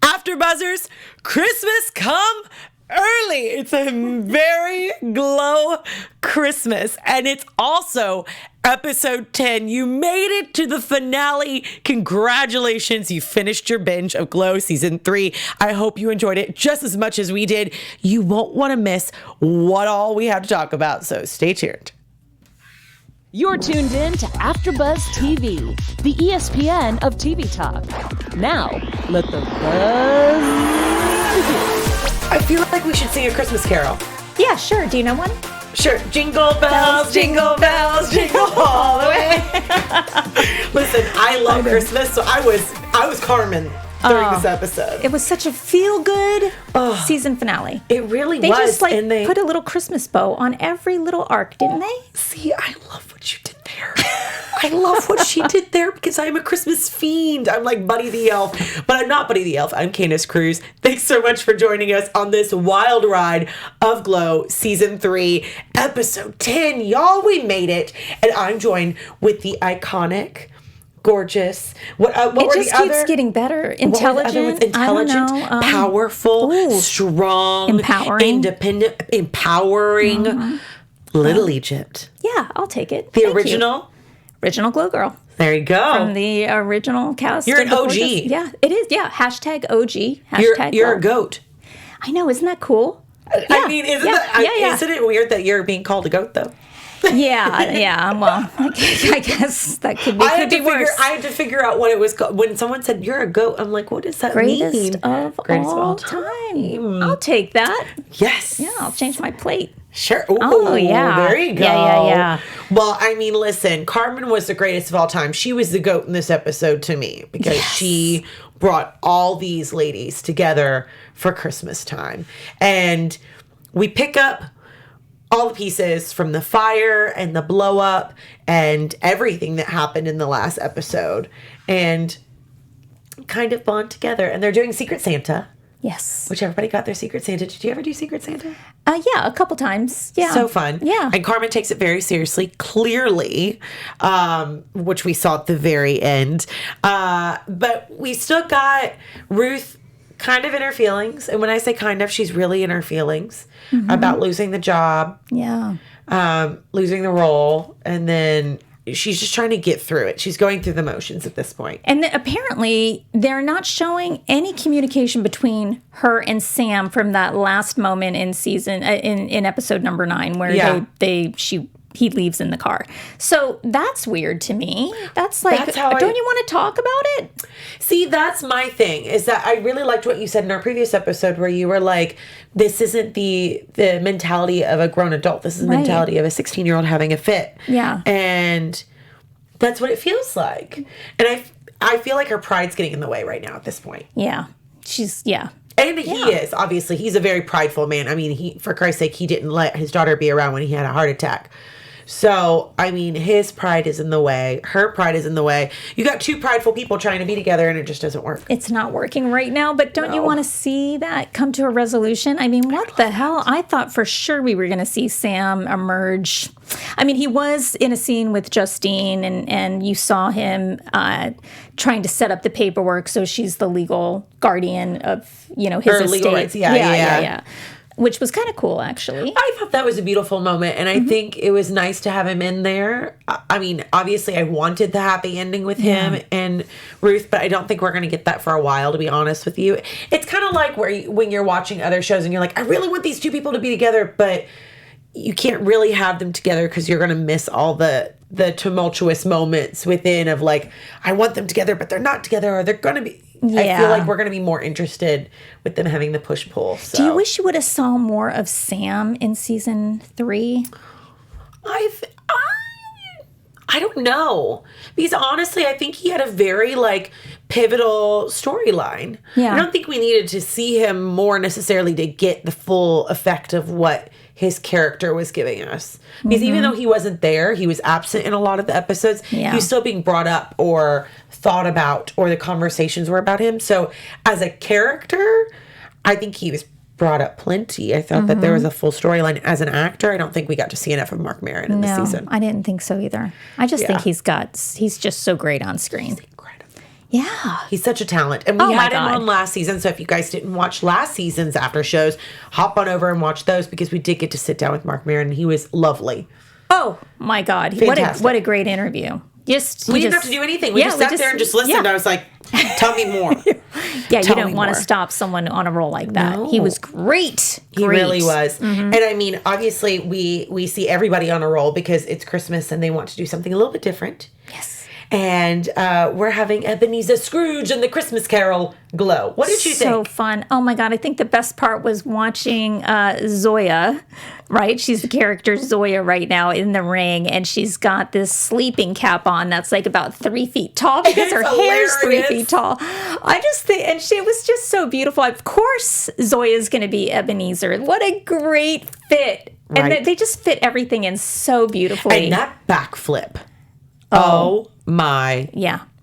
AfterBuzzers, Christmas come early. It's a very glow Christmas. And it's also episode 10. You made it to the finale. Congratulations. You finished your binge of Glow season 3. I hope you enjoyed it just as much as we did. You won't want to miss what all we have to talk about. So stay tuned. You're tuned in to AfterBuzz TV, the ESPN of TV talk. Now, let the buzz begin. I feel like we should sing a Christmas carol. Yeah, sure. Do you know one? Sure. Jingle bells, jingle all the way. Listen, I love Christmas, so I was Carmen during this episode. It was such a feel-good season finale. It really They was. just and they put a little Christmas bow on every little arc, didn't they? See, I love what you did there. I love what she did there because I'm a Christmas fiend. I'm like Buddy the Elf, but I'm not Buddy the Elf. I'm Candice Cruz. Thanks so much for joining us on this wild ride of Glow Season 3, Episode 10. Y'all, we made it. And I'm joined with the iconic, gorgeous. What it just keeps getting better. Intelligent. Intelligent, I don't know. Powerful, strong, empowering, independent, empowering. Little Egypt. Yeah, I'll take it. The original Glow Girl. There you go. From the original cast. You're an OG. Yeah, it is. Yeah, hashtag OG. Hashtag you're a goat. I know. Isn't that cool? I mean, isn't it weird that you're being called a goat though? Yeah. Well, I guess that could be worse. I had to figure out what it was called. When someone said you're a goat, I'm like, what does that mean? Greatest of all time. I'll take that. Yes. Yeah, I'll change my plate. Sure. Ooh, oh, yeah. There you go. Yeah. Well, I mean, listen, Carmen was the greatest of all time. She was the goat in this episode to me because she brought all these ladies together for Christmas time. And we pick up all the pieces from the fire and the blow up and everything that happened in the last episode and kind of bond together. And they're doing Secret Santa. Yes. Which everybody got their Secret Santa. Did you ever do Secret Santa? Yeah, a couple times. Yeah. So fun. Yeah. And Carmen takes it very seriously, clearly, which we saw at the very end. But we still got Ruth kind of in her feelings. And when I say kind of, she's really in her feelings about losing the job. Yeah. Losing the role. And then she's just trying to get through it. She's going through the motions at this point. And apparently, they're not showing any communication between her and Sam from that last moment in season in episode number 9, where he leaves in the car. So that's weird to me. That's like, don't you want to talk about it? See, that's my thing, is that I really liked what you said in our previous episode where you were like, this isn't the mentality of a grown adult. This is the mentality of a 16-year-old having a fit. Yeah. And that's what it feels like. And I feel like her pride's getting in the way right now at this point. Yeah. And he is, obviously. He's a very prideful man. I mean, for Christ's sake, he didn't let his daughter be around when he had a heart attack. So, I mean, his pride is in the way. Her pride is in the way. You got two prideful people trying to be together, and it just doesn't work. It's not working right now, but don't you want to see that come to a resolution? I mean, what the hell? I thought for sure we were going to see Sam emerge. I mean, he was in a scene with Justine, and you saw him trying to set up the paperwork so she's the legal guardian of, his estate. Legal rights. Yeah. Which was kind of cool, actually. I thought that was a beautiful moment, and I think it was nice to have him in there. I mean, obviously, I wanted the happy ending with him and Ruth, but I don't think we're going to get that for a while, to be honest with you. It's kind of like when you're watching other shows and you're like, I really want these two people to be together, but you can't really have them together because you're going to miss all the tumultuous moments within of like, I want them together, but they're not together, or they're going to be... I feel like we're going to be more interested with them having the push-pull. So. Do you wish you would have saw more of Sam in season 3? I don't know. Because honestly, I think he had a very, pivotal storyline. Yeah. I don't think we needed to see him more necessarily to get the full effect of what his character was giving us. Because even though he wasn't there, he was absent in a lot of the episodes, he was still being brought up or thought about, or the conversations were about him. So as a character, I think he was brought up plenty. I thought that there was a full storyline. As an actor, I don't think we got to see enough of Marc Maron in this season. I didn't think so either. I just think he's just so great on screen. He's incredible. Yeah. He's such a talent. And we had him God. on last season. So if you guys didn't watch last season's after shows, hop on over and watch those because we did get to sit down with Marc Maron and he was lovely. Oh my God. What a great interview. We didn't have to do anything. We just sat there and just listened. I was like, tell me more. You don't want to stop someone on a roll like that. No. He was great. He really was. Mm-hmm. And I mean, obviously we see everybody on a roll because it's Christmas and they want to do something a little bit different. Yes. And we're having Ebenezer Scrooge and the Christmas Carol glow. What did you think? So fun. Oh my God. I think the best part was watching Zoya, right? She's the character Zoya right now in the ring. And she's got this sleeping cap on that's like about 3 feet tall because her hair's 3 feet tall. I just think, and she was just so beautiful. Of course, Zoya's going to be Ebenezer. What a great fit. Right. And they just fit everything in so beautifully. And that backflip. Oh my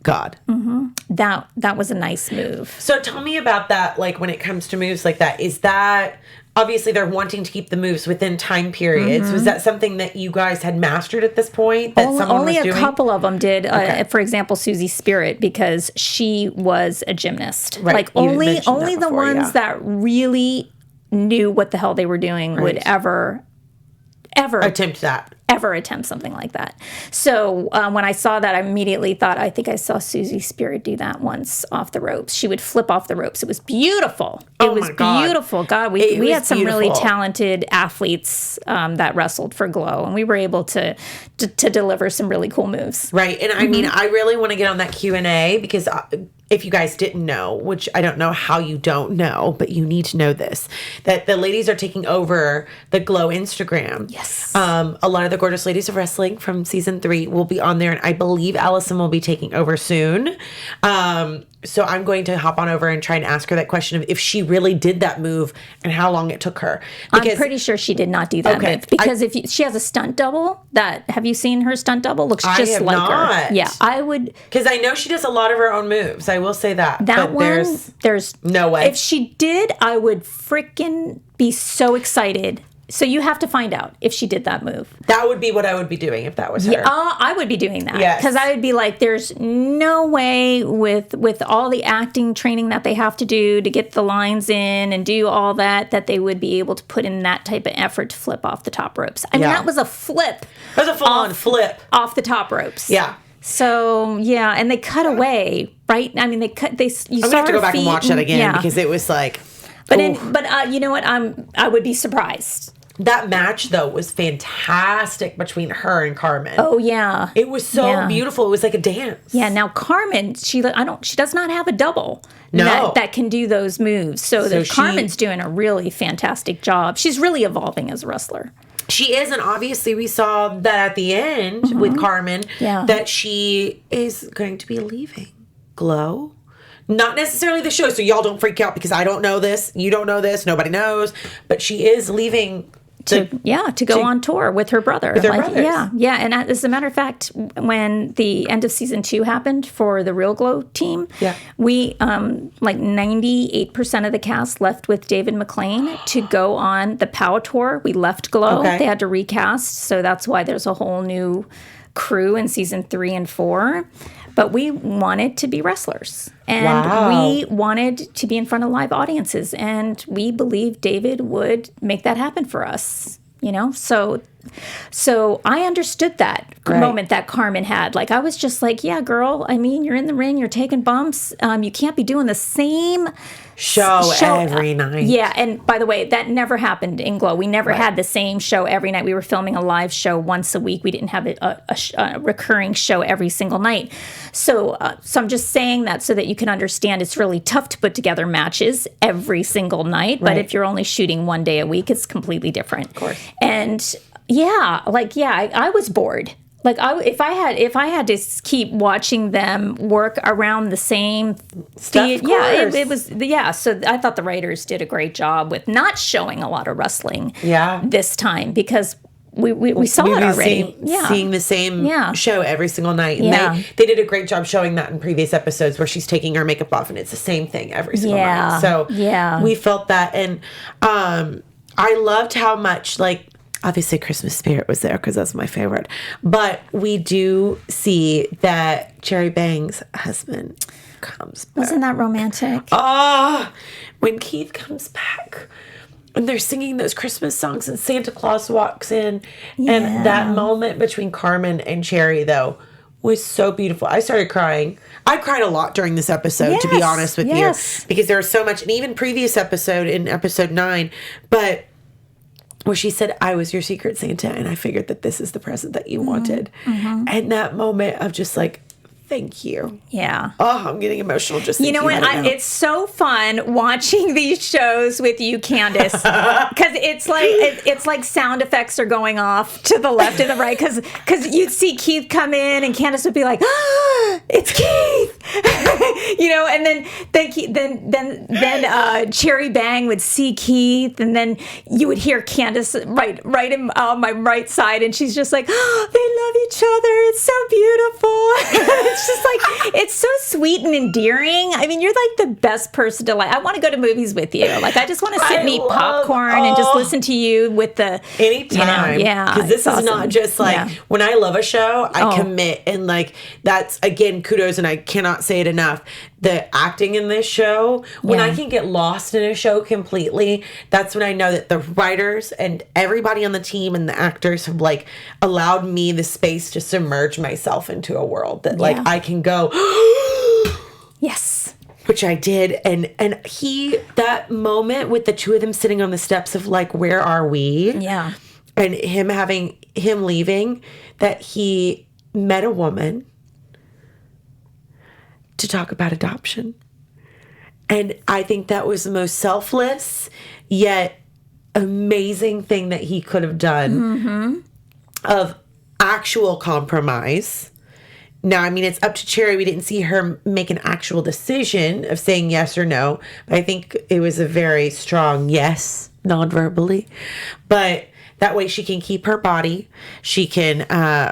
God. Mm-hmm. That was a nice move. So tell me about that, like when it comes to moves like that. Is that, obviously they're wanting to keep the moves within time periods. Mm-hmm. Was that something that you guys had mastered at this point? That only a couple of them did. Okay. For example, Susie Spirit, because she was a gymnast. Right. Like only the ones that really knew what the hell they were doing would ever attempt something like that. So when I saw that, I immediately thought, I think I saw Susie Spirit do that once off the ropes. She would flip off the ropes. It was beautiful. It was beautiful. God, we had some really talented athletes that wrestled for Glow, and we were able to deliver some really cool moves. Right. And I mean, I really want to get on that Q&A because if you guys didn't know, which I don't know how you don't know, but you need to know this, that the ladies are taking over the Glow Instagram. Yes. A lot of the gorgeous ladies of wrestling from season 3 will be on there, and I believe Allison will be taking over soon. So I'm going to hop on over and try and ask her that question of if she really did that move and how long it took her. Because, I'm pretty sure she did not do that move. Because she has a stunt double have you seen her stunt double? Looks just like her. Yeah, I would. Because I know she does a lot of her own moves. I will say that. That one, there's no way. If she did, I would freaking be so excited. So you have to find out if she did that move. That would be what I would be doing if that was her. Yeah, I would be doing that. Yes. Because I would be like, there's no way with all the acting training that they have to do to get the lines in and do all that they would be able to put in that type of effort to flip off the top ropes. I mean, that was a flip. That was a full-on flip. Off the top ropes. Yeah. So, yeah, and they cut away, right? I mean, you I'm going to have to go back and watch that again because it was like... But you know what? I would be surprised. That match, though, was fantastic between her and Carmen. Oh, yeah. It was so beautiful. It was like a dance. Yeah, now Carmen, she does not have a double that can do those moves. So Carmen's doing a really fantastic job. She's really evolving as a wrestler. She is, and obviously we saw that at the end with Carmen, that she is going to be leaving Glow. Not necessarily the show, so y'all don't freak out because I don't know this. You don't know this. Nobody knows. But she is leaving to go on tour with her brother. With her brothers. Yeah. And as a matter of fact, when the end of season 2 happened for the Real Glow team, we like 98% of the cast left with David McLean to go on the Power Tour. We left Glow. Okay. They had to recast, so that's why there's a whole new crew in season 3 and 4. But we wanted to be wrestlers. And we wanted to be in front of live audiences. And we believed David would make that happen for us. You know? So I understood that moment that Carmen had. Like, I was just like, yeah, girl, I mean, you're in the ring, you're taking bumps. You can't be doing the same show every night. Yeah, and by the way, that never happened in Glow. We never had the same show every night. We were filming a live show once a week. We didn't have a recurring show every single night. So I'm just saying that so that you can understand it's really tough to put together matches every single night. But if you're only shooting one day a week, it's completely different. Of course. And I was bored. Like, if I had to keep watching them work around the same stuff, it was. So I thought the writers did a great job with not showing a lot of wrestling. This time because we saw it already. Seeing the same show every single night. And they did a great job showing that in previous episodes where she's taking her makeup off and it's the same thing every single night. So we felt that, and I loved how much obviously Christmas spirit was there because that's my favorite. But we do see that Cherry Bang's husband comes back. Wasn't that romantic? When Keith comes back and they're singing those Christmas songs and Santa Claus walks in. And that moment between Carmen and Cherry, though, was so beautiful. I started crying. I cried a lot during this episode, to be honest with you. Because there was so much, and even previous episode, in episode 9, but where she said, I was your secret Santa, and I figured that this is the present that you wanted. And that moment of just like, thank you. Yeah. Oh, I'm getting emotional just thinking what? It's so fun watching these shows with you, Candice, because it's like sound effects are going off to the left and the right. Because you'd see Keith come in, and Candice would be like, "It's Keith," and then Cherry Bang would see Keith, and then you would hear Candice right in my right side, and she's just like, "Oh, they love each other. It's so beautiful." It's just like, it's so sweet and endearing. I mean, you're like the best person to like. I want to go to movies with you. Like, I just want to sit and eat popcorn and just listen to you with the anytime. Because this is not just like when I love a show, I commit, and like that's again kudos, and I cannot say it enough. The acting in this show, when I can get lost in a show completely, that's when I know that the writers and everybody on the team and the actors have like allowed me the space to submerge myself into a world that like I can go yes, which I did. And that moment with the two of them sitting on the steps of like, where are we? Yeah. And him leaving, that he met a woman to talk about adoption. And I think that was the most selfless yet amazing thing that he could have done of actual compromise. Now, I mean, it's up to Cherry. We didn't see her make an actual decision of saying yes or no, but I think it was a very strong yes, non-verbally. But that way she can keep her body. She can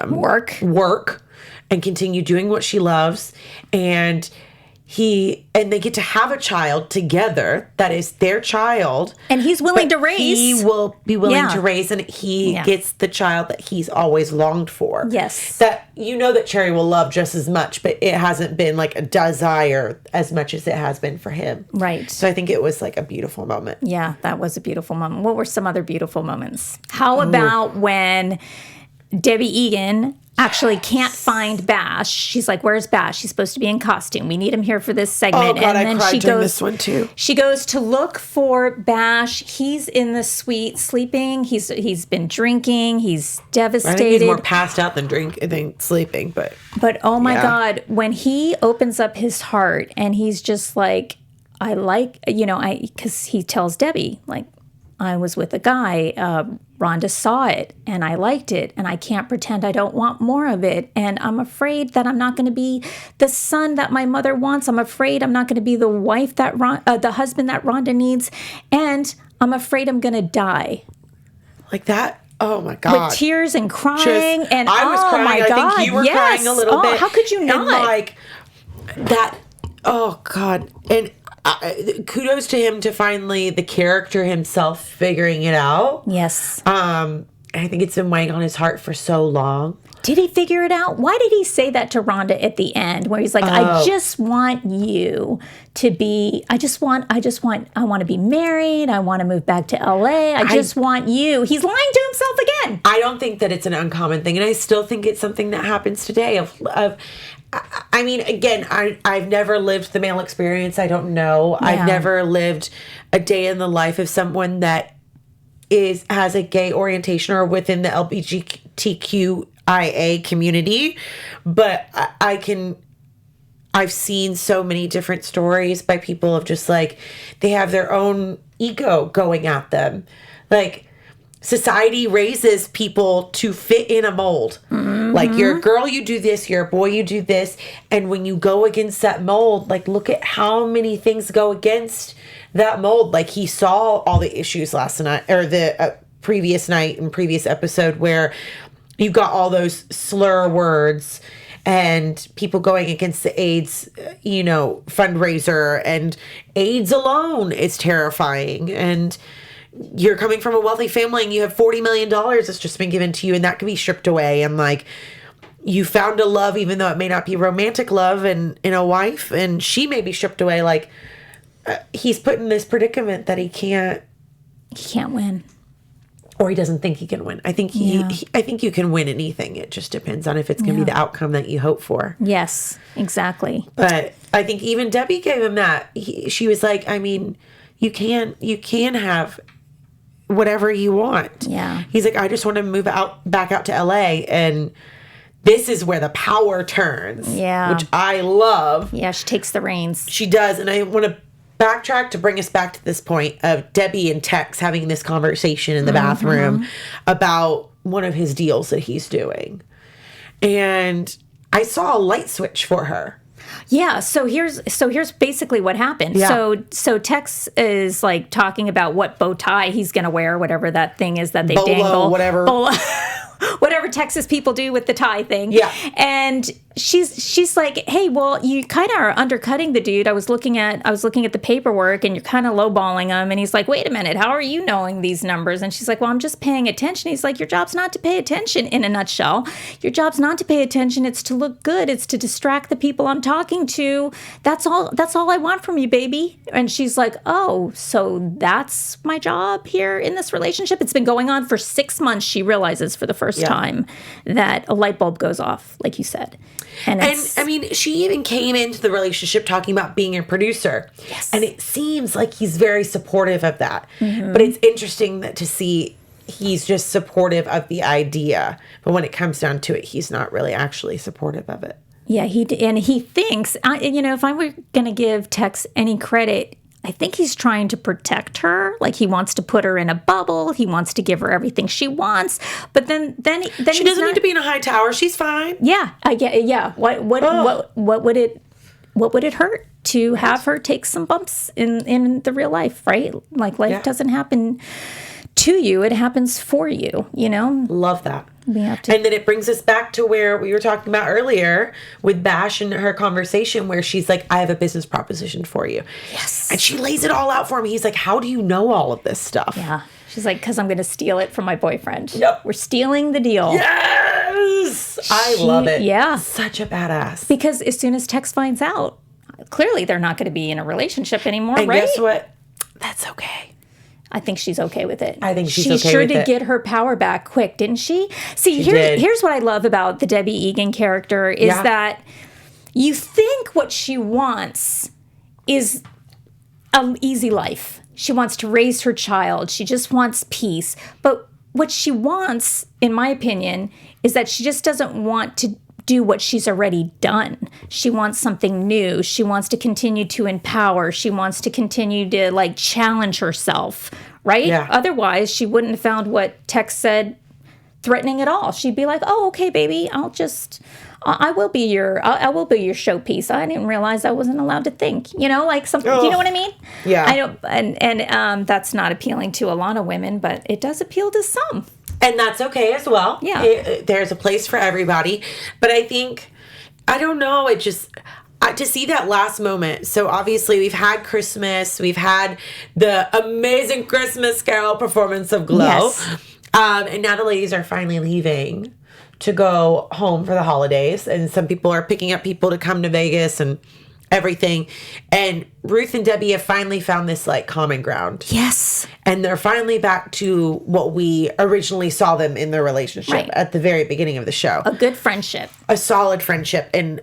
work and continue doing what she loves. And they get to have a child together that is their child. And he's willing to raise. He will be willing to raise, and he gets the child that he's always longed for. Yes. That that Cherry will love just as much, but it hasn't been like a desire as much as it has been for him. Right. So I think it was like a beautiful moment. Yeah, that was a beautiful moment. What were some other beautiful moments? How about when Debbie Egan actually can't find Bash? She's like, where's Bash? He's supposed to be in costume. We need him here for this segment. Oh, God, and then I cried during this one, too. She goes to look for Bash. He's in the suite sleeping. He's been drinking. He's devastated. I think he's more passed out than sleeping. But oh, my God, when he opens up his heart and he's just like, because he tells Debbie, like, I was with a guy, Rhonda saw it, and I liked it, and I can't pretend I don't want more of it, and I'm afraid that I'm not going to be the son that my mother wants. I'm afraid I'm not going to be the wife that the husband that Rhonda needs, and I'm afraid I'm going to die. Like that? Oh, my God. With tears and crying, and I was crying. My God, I think you were crying a little bit. How could you not? And like that, oh, God. And kudos to him to finally the character himself figuring it out. Yes. I think it's been weighing on his heart for so long. Did he figure it out? Why did he say that to Rhonda at the end, where he's like, I just want you to be, I want to be married. I want to move back to LA. I just want you. He's lying to himself again. I don't think that it's an uncommon thing. And I still think it's something that happens today I mean, again, I've never lived the male experience. I don't know. Yeah. I've never lived a day in the life of someone that has a gay orientation or within the LGBTQIA community. But I've seen so many different stories by people of just like, they have their own ego going at them. Like, society raises people to fit in a mold. Mm-hmm. Like, you're a girl, you do this. You're a boy, you do this. And when you go against that mold, like, look at how many things go against that mold. Like, he saw all the issues last night, or the previous night and previous episode, where you got all those slur words and people going against the AIDS, fundraiser. And AIDS alone is terrifying. And you're coming from a wealthy family and you have $40 million that's just been given to you, and that could be stripped away. And like, you found a love, even though it may not be romantic love, and in a wife, and she may be stripped away. Like, he's put in this predicament that he can't win. Or he doesn't think he can win. I think I think you can win anything. It just depends on if it's going to be the outcome that you hope for. Yes, exactly. But I think even Debbie gave him that. She was like, I mean, you can have whatever you want. Yeah. He's like, I just want to move back out to LA, and this is where the power turns. Yeah. Which I love. Yeah, she takes the reins. She does, and I want to backtrack to bring us back to this point of Debbie and Tex having this conversation in the bathroom about one of his deals that he's doing. And I saw a light switch for her. Yeah, so here's basically what happened. Yeah. So Tex is like talking about what bow tie he's going to wear, whatever that thing is that they Bolo, dangle. whatever. Whatever Texas people do with the tie thing. Yeah. And she's like, hey, well, you kind of are undercutting the dude. I was looking at the paperwork, and you're kind of lowballing him. And he's like, wait a minute, how are you knowing these numbers? And she's like, well, I'm just paying attention. He's like, your job's not to pay attention, in a nutshell. Your job's not to pay attention. It's to look good. It's to distract the people I'm talking to. That's all I want from you, baby. And she's like, oh, so that's my job here in this relationship? It's been going on for 6 months. She realizes for the first time that a light bulb goes off, like you said. And I mean, she even came into the relationship talking about being a producer. Yes. And it seems like he's very supportive of that. But it's interesting to see he's just supportive of the idea. But when it comes down to it, he's not really actually supportive of it. Yeah, he thinks, if I were going to give Tex any credit, I think he's trying to protect her. Like, he wants to put her in a bubble. He wants to give her everything she wants. But then she doesn't need to be in a high tower. She's fine. Yeah, I get. Yeah. What would it hurt to have her take some bumps in the real life, right? Like, life doesn't happen to you; it happens for you. You know. Love that. We have to. And then it brings us back to where we were talking about earlier with Bash and her conversation, where she's like, I have a business proposition for you. Yes. And she lays it all out for him. He's like, how do you know all of this stuff? Yeah. She's like, because I'm going to steal it from my boyfriend. Yep. We're stealing the deal. Yes. I love it. Yeah. Such a badass. Because as soon as Tex finds out, clearly they're not going to be in a relationship anymore, and right? Guess what? That's okay. I think she's okay with it. I think she's okay with it. She sure did it. get her power back quick, didn't she? See, here's what I love about the Debbie Egan character is that you think what she wants is an easy life. She wants to raise her child. She just wants peace. But what she wants, in my opinion, is that she just doesn't want to do what she's already done. She wants something new. She wants to continue to empower. She wants to continue to challenge herself, right? Yeah. Otherwise, she wouldn't have found what Tex said threatening at all. She'd be like, "Oh, okay, baby, I will be your showpiece. I didn't realize I wasn't allowed to think." Something. Do you know what I mean? Yeah. I don't, and that's not appealing to a lot of women, but it does appeal to some. And that's okay as well. Yeah. There's a place for everybody. But I think, I don't know, it just, to see that last moment. So obviously we've had Christmas. We've had the amazing Christmas Carol performance of Glow. Yes. And now the ladies are finally leaving to go home for the holidays. And some people are picking up people to come to Vegas and everything. And Ruth and Debbie have finally found this common ground. Yes. And they're finally back to what we originally saw them in their relationship at the very beginning of the show. A good friendship. A solid friendship. And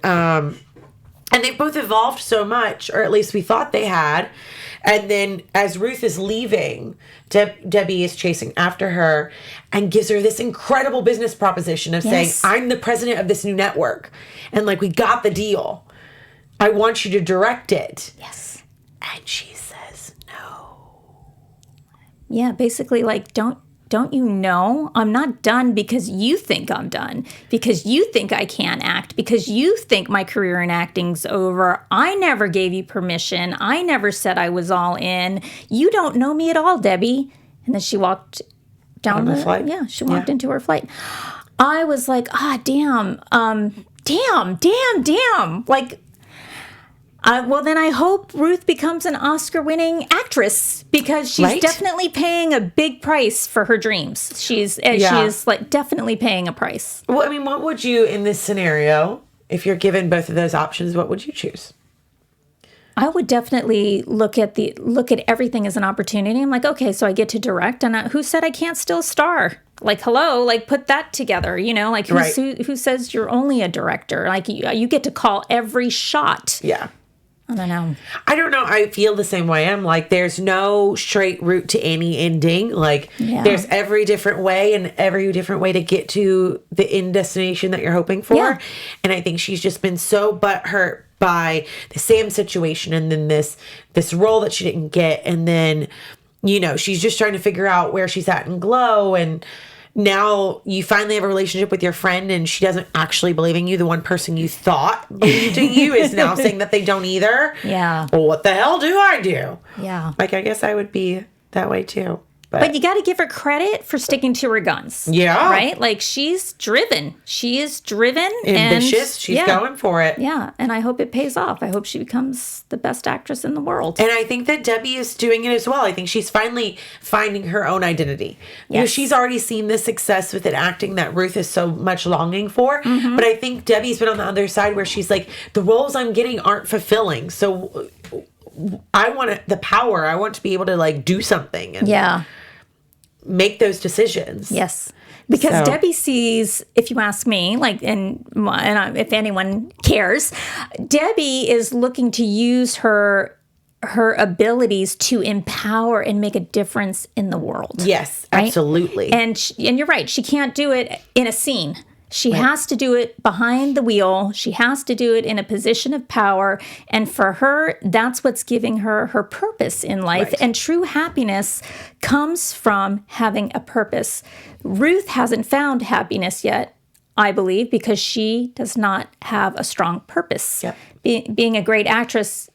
they've both evolved so much, or at least we thought they had. And then as Ruth is leaving, Debbie is chasing after her and gives her this incredible business proposition of saying, I'm the president of this new network. And we got the deal. I want you to direct it. Yes. And she says no. Yeah, basically don't you know I'm not done because you think I'm done, because you think I can't act, because you think my career in acting's over. I never gave you permission. I never said I was all in. You don't know me at all, Debbie. And then she walked down the flight. Yeah, she walked into her flight. I was like, damn. Well, then I hope Ruth becomes an Oscar-winning actress because she's definitely paying a big price for her dreams. She is like definitely paying a price. Well, I mean, what would you, in this scenario, if you're given both of those options, what would you choose? I would definitely look at everything as an opportunity. I'm like, okay, so I get to direct, and who said I can't still star? Like, hello, like put that together, like who says you're only a director? Like you get to call every shot. Yeah. I don't know. I feel the same way. I'm like, there's no straight route to any ending. Like, there's every different way and every different way to get to the end destination that you're hoping for. Yeah. And I think she's just been so butthurt by the Sam situation and then this role that she didn't get. And then, she's just trying to figure out where she's at in Glow. And now you finally have a relationship with your friend and she doesn't actually believe in you. The one person you thought believed in you is now saying that they don't either. Yeah. Well, what the hell do I do? Yeah. Like, I guess I would be that way too. But you got to give her credit for sticking to her guns. Yeah. Right? Like, she's driven. She is driven. Ambitious. She's going for it. Yeah. And I hope it pays off. I hope she becomes the best actress in the world. And I think that Debbie is doing it as well. I think she's finally finding her own identity. Yes. She's already seen the success with it acting that Ruth is so much longing for. Mm-hmm. But I think Debbie's been on the other side where she's like, the roles I'm getting aren't fulfilling. So I want the power. I want to be able to like do something. And make those decisions. Yes. Because Debbie sees, if you ask me, and if anyone cares, Debbie is looking to use her abilities to empower and make a difference in the world. Yes, right? Absolutely. And you're right. She can't do it in a scene. She has to do it behind the wheel. She has to do it in a position of power. And for her, that's what's giving her her purpose in life. Right. And true happiness comes from having a purpose. Ruth hasn't found happiness yet, I believe, because she does not have a strong purpose. Yep. Being a great actress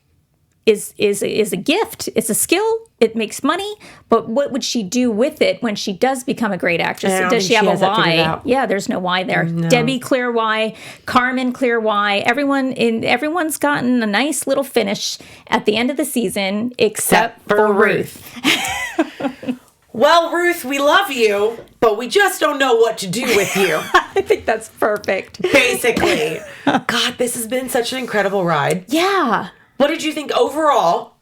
is a gift. It's a skill. It makes money. But what would she do with it when she does become a great actress? Does she have a why? Yeah, there's no why there. No. Debbie, clear why. Carmen, clear why. Everyone's gotten a nice little finish at the end of the season, except for Ruth. Well, Ruth, we love you, but we just don't know what to do with you. I think that's perfect. Basically. God, this has been such an incredible ride. Yeah. What did you think overall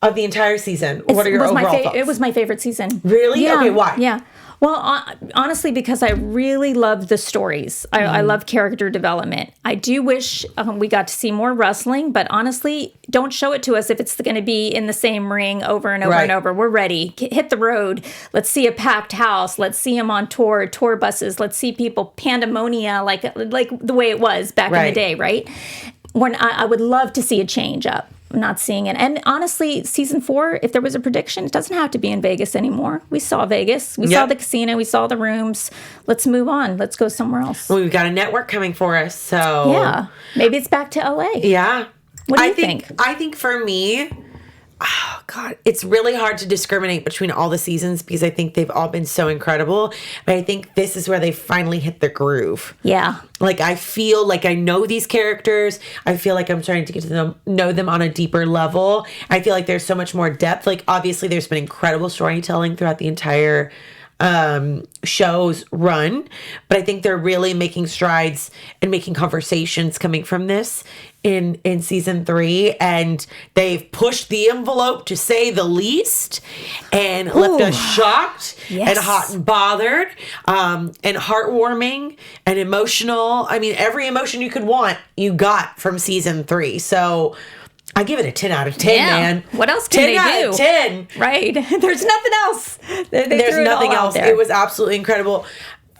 of the entire season? What are your overall thoughts? It was my favorite season. Really? Yeah. Okay, why? Yeah. Well, honestly, because I really love the stories. I love character development. I do wish we got to see more wrestling, but honestly, don't show it to us if it's going to be in the same ring over and over and over. We're ready. Hit the road. Let's see a packed house. Let's see them on tour buses. Let's see people pandemonia like the way it was back in the day, right? When I would love to see a change up. I'm not seeing it. And honestly, season 4, if there was a prediction, it doesn't have to be in Vegas anymore. We saw Vegas. We saw the casino. We saw the rooms. Let's move on. Let's go somewhere else. Well, we've got a network coming for us, so... Yeah. Maybe it's back to LA. Yeah. What do you think? I think for me... Oh, God, it's really hard to discriminate between all the seasons because I think they've all been so incredible. But I think this is where they finally hit the groove. Yeah. Like, I feel like I know these characters. I feel like I'm starting to get to know them on a deeper level. I feel like there's so much more depth. Like, obviously, there's been incredible storytelling throughout the entire show's run. But I think they're really making strides and making conversations coming from this in season 3, and they've pushed the envelope to say the least and left us shocked and hot and bothered and heartwarming and emotional. I mean, every emotion you could want, you got from season 3. So I give it a 10 out of 10, man. What else can they do? 10 out of 10. Right. There's nothing else. There's nothing else. It was absolutely incredible.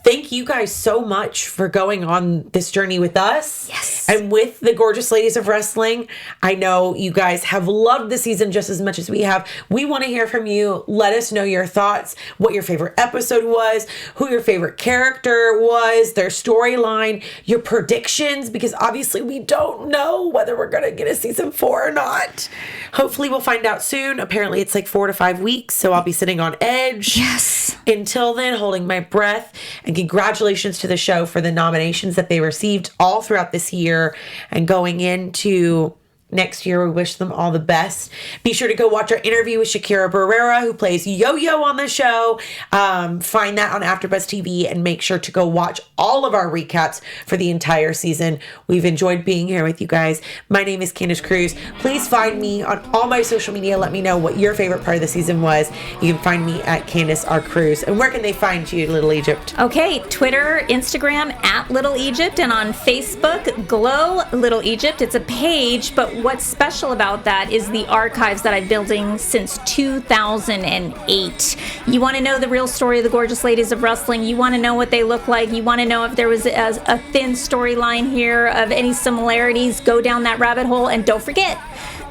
Thank you guys so much for going on this journey with us. Yes. And with the Gorgeous Ladies of Wrestling. I know you guys have loved the season just as much as we have. We want to hear from you. Let us know your thoughts, what your favorite episode was, who your favorite character was, their storyline, your predictions, because obviously we don't know whether we're going to get a season 4 or not. Hopefully we'll find out soon. Apparently it's like 4 to 5 weeks, so I'll be sitting on edge. Yes. Until then, holding my breath. And congratulations to the show for the nominations that they received all throughout this year and going into next year. We wish them all the best. Be sure to go watch our interview with Shakira Barrera, who plays Yo-Yo on the show. Find that on AfterBuzz TV, and make sure to go watch all of our recaps for the entire season. We've enjoyed being here with you guys. My name is Candice Cruz. Please find me on all my social media. Let me know what your favorite part of the season was. You can find me at Candice R. Cruz. And where can they find you, Little Egypt? Okay, Twitter, Instagram, at Little Egypt, and on Facebook, Glow Little Egypt. It's a page, but what's special about that is the archives that I'm building since 2008. You want to know the real story of the gorgeous ladies of wrestling. You want to know what they look like. You want to know if there was a thin storyline here of any similarities. Go down that rabbit hole, and don't forget,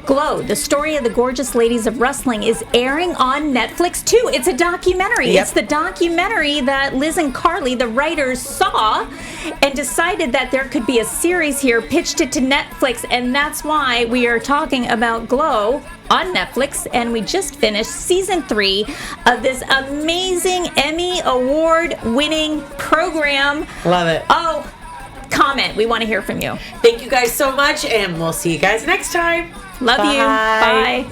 Glow, the story of the gorgeous ladies of wrestling, is airing on Netflix too. It's a documentary. Yep. It's the documentary that Liz and Carly, the writers, saw and decided that there could be a series here, pitched it to Netflix, and that's why we are talking about Glow on Netflix, and we just finished season 3 of this amazing Emmy Award-winning program. Love it. Oh, comment. We want to hear from you. Thank you guys so much, and we'll see you guys next time. Love Bye. you. Bye.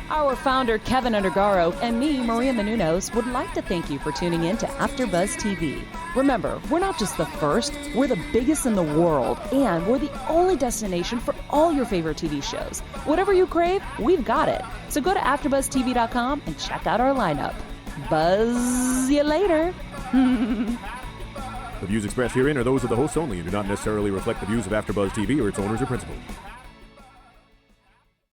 Our founder, Keven Undergaro, and me, Maria Menounos, would like to thank you for tuning in to AfterBuzz TV. Remember, we're not just the first, we're the biggest in the world, and we're the only destination for all your favorite TV shows. Whatever you crave, we've got it. So go to AfterBuzzTV.com and check out our lineup. Buzz you later. The views expressed herein are those of the hosts only and do not necessarily reflect the views of AfterBuzz TV or its owners or principals.